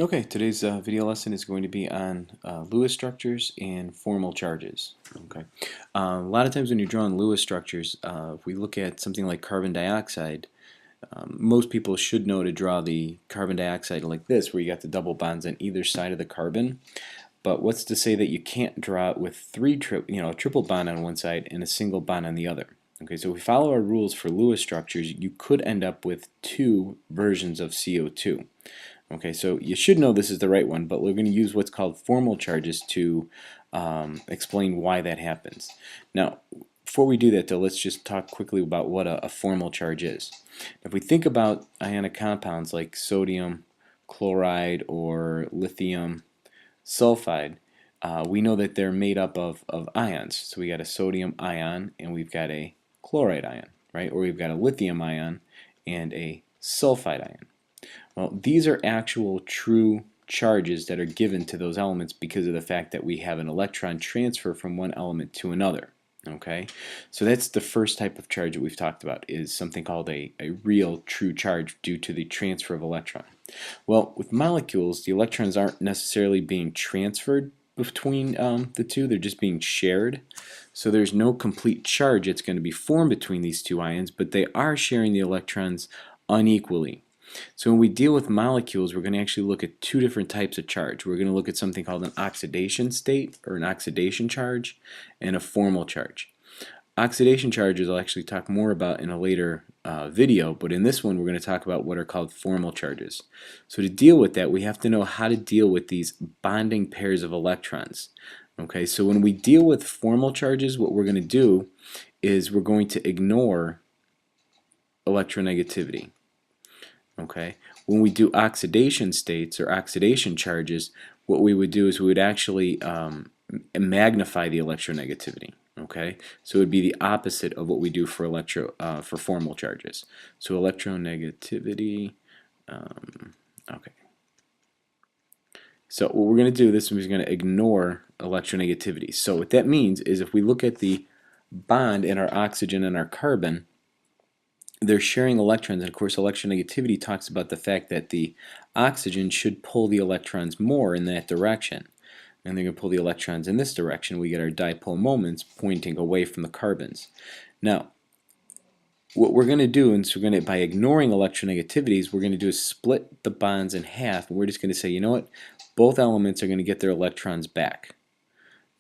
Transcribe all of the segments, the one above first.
Okay, today's video lesson is going to be on Lewis structures and formal charges. Okay, a lot of times when you're drawing Lewis structures, if we look at something like carbon dioxide, most people should know to draw the carbon dioxide like this, where you got the double bonds on either side of the carbon. But what's to say that you can't draw it with a triple bond on one side and a single bond on the other? Okay, so if we follow our rules for Lewis structures, you could end up with two versions of CO2. Okay, so you should know this is the right one, but we're going to use what's called formal charges to explain why that happens. Now, before we do that though, let's just talk quickly about what a formal charge is. If we think about ionic compounds like sodium chloride or lithium sulfide, we know that they're made up of ions. So we got a sodium ion and we've got a chloride ion, right? Or we've got a lithium ion and a sulfide ion. Well, these are actual true charges that are given to those elements because of the fact that we have an electron transfer from one element to another. Okay, so that's the first type of charge that we've talked about, is something called a real true charge due to the transfer of electron. Well, with molecules, the electrons aren't necessarily being transferred between the two, they're just being shared. So there's no complete charge that's going to be formed between these two ions, but they are sharing the electrons unequally. So when we deal with molecules, we're going to actually look at two different types of charge. We're going to look at something called an oxidation state, or an oxidation charge, and a formal charge. Oxidation charges I'll actually talk more about in a later video, but in this one we're going to talk about what are called formal charges. So to deal with that, we have to know how to deal with these bonding pairs of electrons. Okay, so when we deal with formal charges, what we're going to do is we're going to ignore electronegativity. Okay, when we do oxidation states or oxidation charges, what we would do is we would actually magnify the electronegativity. Okay, so it would be the opposite of what we do for for formal charges. So electronegativity. Okay. So what we're going to do, this is going to ignore electronegativity. So what that means is if we look at the bond in our oxygen and our carbon, they're sharing electrons, and of course electronegativity talks about the fact that the oxygen should pull the electrons more in that direction, and they're going to pull the electrons in this direction. We get our dipole moments pointing away from the carbons. Now what we're going to do, and so we're going to, by ignoring electronegativities, we're going to do is split the bonds in half, and we're just going to say, you know what, both elements are going to get their electrons back.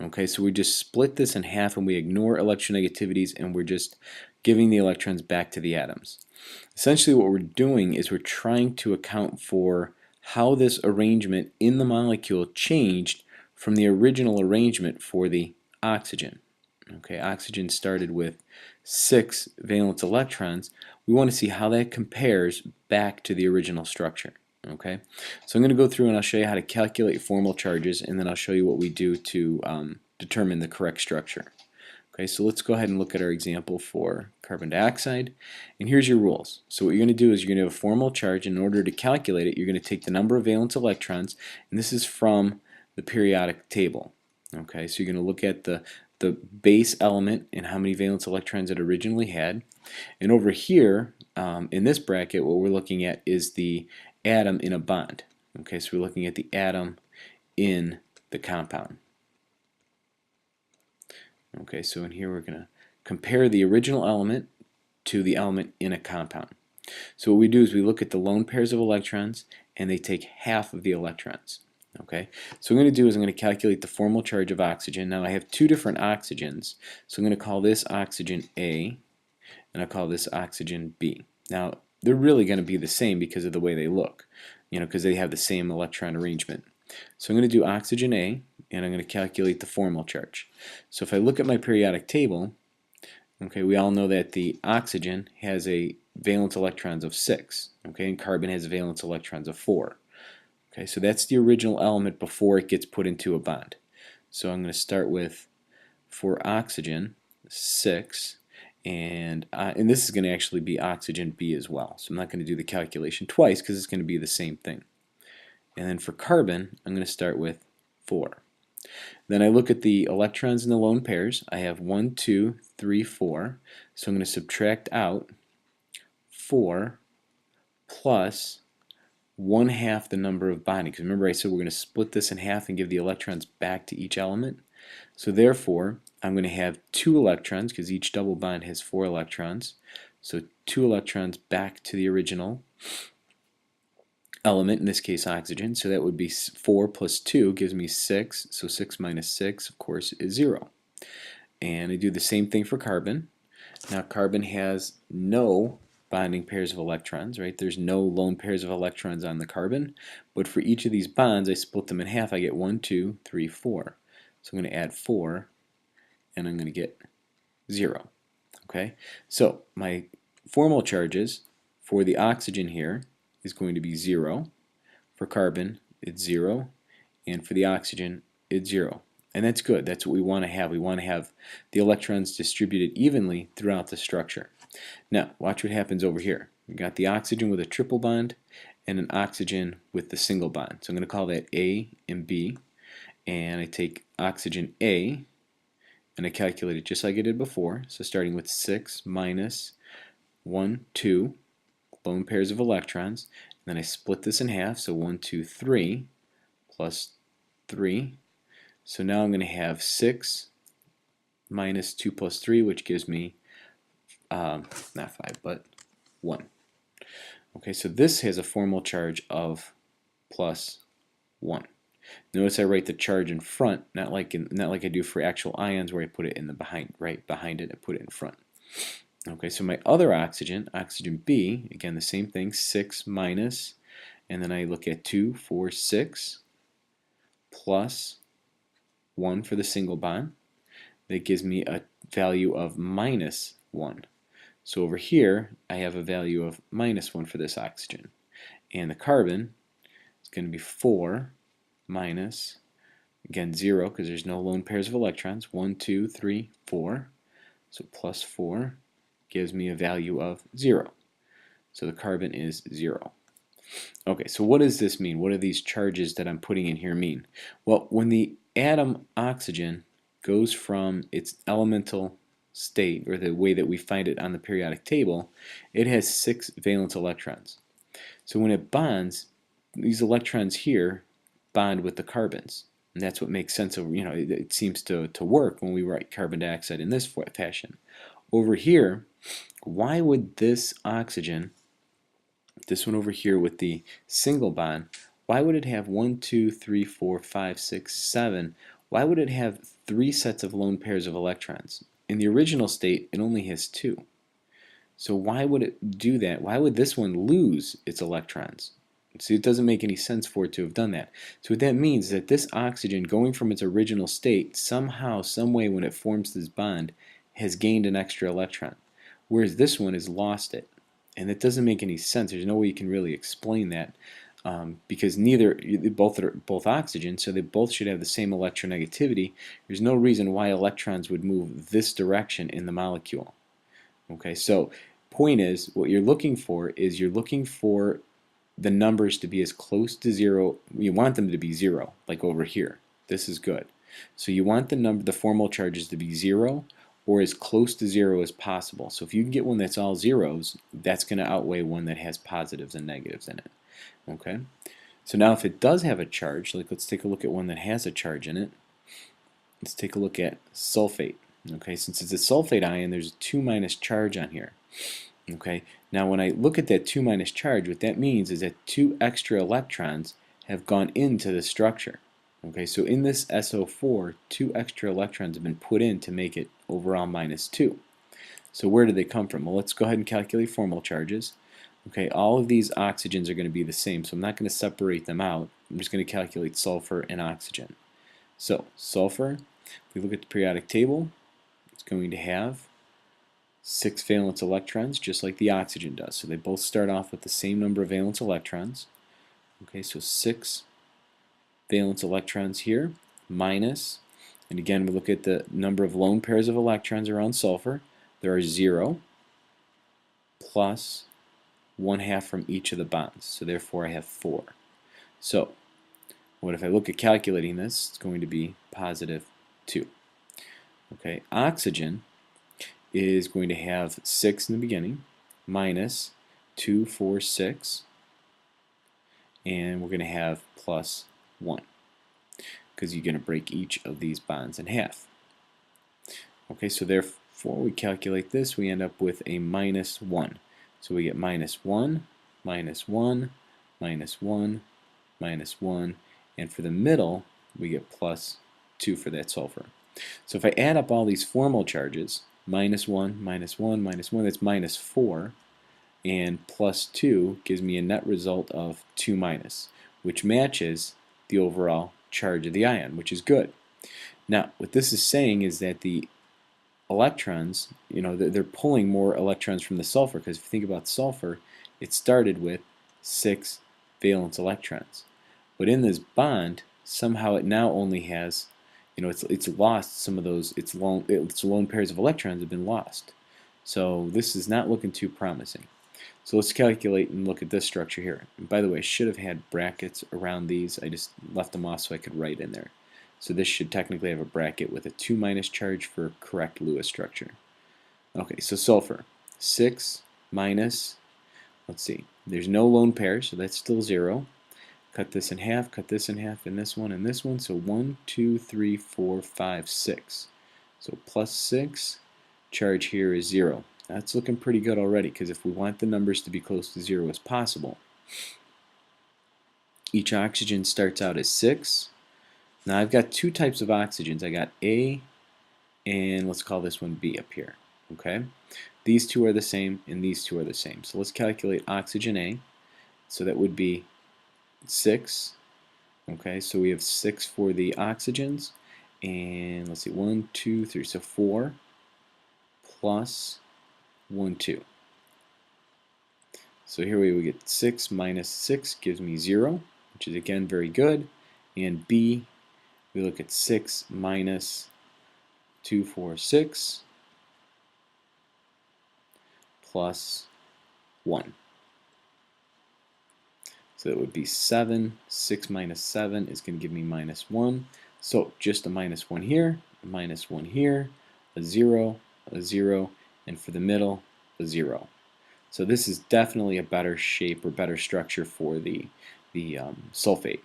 Okay, so we just split this in half and we ignore electronegativities, and we're just giving the electrons back to the atoms. Essentially what we're doing is we're trying to account for how this arrangement in the molecule changed from the original arrangement for the oxygen. Okay, oxygen started with 6 valence electrons. We want to see how that compares back to the original structure. Okay, so I'm going to go through and I'll show you how to calculate formal charges, and then I'll show you what we do to determine the correct structure. Okay, so let's go ahead and look at our example for carbon dioxide, and here's your rules. So what you're going to do is you're going to have a formal charge. In order to calculate it, you're going to take the number of valence electrons, and this is from the periodic table. Okay, so you're going to look at the base element and how many valence electrons it originally had, and over here in this bracket what we're looking at is the atom in a bond. Okay, so we're looking at the atom in the compound. Okay, so in here we're going to compare the original element to the element in a compound. So what we do is we look at the lone pairs of electrons, and they take half of the electrons. Okay, so what I'm going to do is I'm going to calculate the formal charge of oxygen. Now I have two different oxygens, so I'm going to call this oxygen A, and I'll call this oxygen B. Now they're really going to be the same because of the way they look, because they have the same electron arrangement. So I'm going to do oxygen A, and I'm going to calculate the formal charge. So if I look at my periodic table, okay, we all know that the oxygen has a valence electrons of 6, okay, and carbon has valence electrons of 4. Okay, so that's the original element before it gets put into a bond. So I'm going to start with, for oxygen, 6, and this is going to actually be oxygen B as well. So I'm not going to do the calculation twice because it's going to be the same thing. And then for carbon, I'm going to start with 4. Then I look at the electrons in the lone pairs. I have 1, 2, 3, 4. So I'm going to subtract out 4 plus 1/2 the number of bonding. Because remember I said we're going to split this in half and give the electrons back to each element. So therefore, I'm going to have 2 electrons, because each double bond has 4 electrons. So 2 electrons back to the original element, in this case oxygen. So that would be 4 plus 2 gives me 6. So 6 minus 6, of course, is 0. And I do the same thing for carbon. Now carbon has no bonding pairs of electrons, right? There's no lone pairs of electrons on the carbon, but for each of these bonds I split them in half. I get 1, 2, 3, 4. So I'm going to add 4 and I'm going to get 0. Okay, so my formal charges for the oxygen here is going to be 0. For carbon it's 0, and for the oxygen it's 0. And that's good. That's what we want to have. We want to have the electrons distributed evenly throughout the structure. Now, watch what happens over here. We've got the oxygen with a triple bond and an oxygen with the single bond. So I'm going to call that A and B. And I take oxygen A and I calculate it just like I did before. So starting with 6 minus 1, 2, lone pairs of electrons. And then I split this in half. So 1, 2, 3 plus 3. So now I'm going to have 6 minus 2 plus 3, which gives me, not 5, but 1. Okay, so this has a formal charge of plus 1. Notice I write the charge in front, not like I do for actual ions where I put it in the right behind it, I put it in front. Okay, so my other oxygen, oxygen B, again the same thing, 6 minus, and then I look at 2, 4, 6 plus 1 for the single bond. That gives me a value of minus 1. So over here I have a value of minus 1 for this oxygen. And the carbon is going to be 4 minus, again 0 because there's no lone pairs of electrons, 1, 2, 3, 4. So plus 4 gives me a value of 0. So the carbon is 0. Okay, so what does this mean? What do these charges that I'm putting in here mean? Well, when the atom oxygen goes from its elemental state, or the way that we find it on the periodic table, it has 6 valence electrons. So when it bonds, these electrons here bond with the carbons. And that's what makes sense of, it seems to work when we write carbon dioxide in this fashion. Over here, why would this oxygen, this one over here with the single bond, why would it have 1, 2, 3, 4, 5, 6, 7? Why would it have 3 sets of lone pairs of electrons? In the original state, it only has 2. So why would it do that? Why would this one lose its electrons? See, it doesn't make any sense for it to have done that. So what that means is that this oxygen, going from its original state, somehow, some way when it forms this bond, has gained an extra electron, whereas this one has lost it. And it doesn't make any sense. There's no way you can really explain that, because both are oxygen, so they both should have the same electronegativity. There's no reason why electrons would move this direction in the molecule. Okay, so point is, what you're looking for is the numbers to be as close to 0. You want them to be 0, like over here. This is good. So you want the formal charges to be 0 or as close to 0 as possible. So if you can get one that's all zeros, that's going to outweigh one that has positives and negatives in it. Okay? So now if it does have a charge, like let's take a look at one that has a charge in it. Let's take a look at sulfate. Okay, since it's a sulfate ion, there's a 2- charge on here. Okay, now when I look at that 2- charge, what that means is that 2 extra electrons have gone into the structure. Okay, so in this SO4, 2 extra electrons have been put in to make it overall -2. So where did they come from? Well, let's go ahead and calculate formal charges. Okay, all of these oxygens are going to be the same, so I'm not going to separate them out. I'm just going to calculate sulfur and oxygen. So sulfur, if we look at the periodic table, it's going to have 6 valence electrons, just like the oxygen does. So they both start off with the same number of valence electrons. Okay, so 6 valence electrons here, minus, and again we look at the number of lone pairs of electrons around sulfur. There are 0, plus 1/2 from each of the bonds. So therefore I have 4. So what if I look at calculating this? It's going to be +2. Okay, oxygen is going to have 6 in the beginning, minus 2, 4, 6, and we're going to have plus 1 because you're going to break each of these bonds in half. Okay, so therefore we calculate this, we end up with a minus 1. So we get minus 1, minus 1, minus 1, minus 1, and for the middle we get plus 2 for that sulfur. So if I add up all these formal charges, minus 1, minus 1, minus 1, that's minus 4, and plus 2 gives me a net result of 2 minus, which matches the overall charge of the ion, which is good. Now, what this is saying is that the electrons, they're pulling more electrons from the sulfur, because if you think about sulfur, it started with 6 valence electrons. But in this bond, somehow it now only has, it's lost some of those, its lone pairs of electrons have been lost. So this is not looking too promising. So let's calculate and look at this structure here. And by the way, I should have had brackets around these. I just left them off so I could write in there. So this should technically have a bracket with a 2 minus charge for correct Lewis structure. Okay, so sulfur, 6 minus, let's see, there's no lone pair, so that's still 0. Cut this in half, and this one. So 1, 2, 3, 4, 5, 6. So plus 6, charge here is 0. That's looking pretty good already, because if we want the numbers to be close to 0 as possible, each oxygen starts out as 6. Now I've got two types of oxygens. I got A, and let's call this one B up here. Okay, these two are the same, and these two are the same. So let's calculate oxygen A. So that would be 6. Okay, so we have 6 for the oxygens, and let's see, 1, 2, 3, so 4 plus 1, 2. So here we get 6 minus 6 gives me 0, which is again very good. And B, we look at 6 minus 2, 4, 6 plus 1. So that would be 7. 6 minus 7 is going to give me minus 1. So just a minus 1 here, a minus 1 here, a 0, and for the middle, a 0. So this is definitely a better shape or better structure for the sulfate.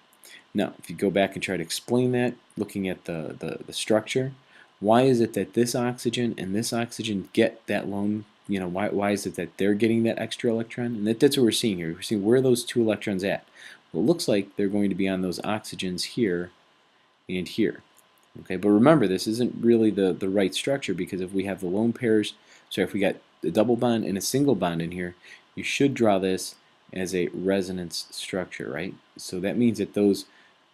Now, if you go back and try to explain that, looking at the structure, why is it that this oxygen and this oxygen get that lone, why is it that they're getting that extra electron? And that's what we're seeing here. We're seeing where are those two electrons at. Well, it looks like they're going to be on those oxygens here and here. Okay, but remember, this isn't really the right structure, because if we have the lone pairs, so if we got a double bond and a single bond in here, you should draw this as a resonance structure, right? So that means that those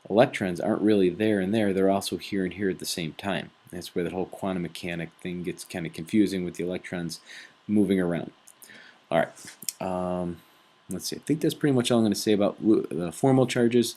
electrons aren't really there and there, they're also here and here at the same time. That's where the whole quantum mechanic thing gets kind of confusing with the electrons moving around. Alright, let's see, I think that's pretty much all I'm going to say about the formal charges.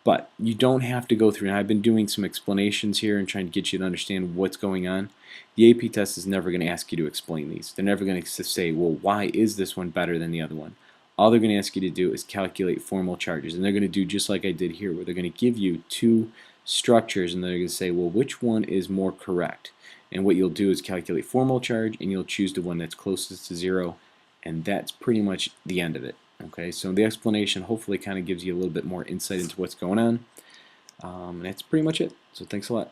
But you don't have to go through, and I've been doing some explanations here and trying to get you to understand what's going on. The AP test is never going to ask you to explain these. They're never going to say, well, why is this one better than the other one? All they're going to ask you to do is calculate formal charges, and they're going to do just like I did here, where they're going to give you two structures, and they're going to say, well, which one is more correct? And what you'll do is calculate formal charge, and you'll choose the one that's closest to 0, and that's pretty much the end of it. Okay, so the explanation hopefully kind of gives you a little bit more insight into what's going on. And that's pretty much it. So thanks a lot.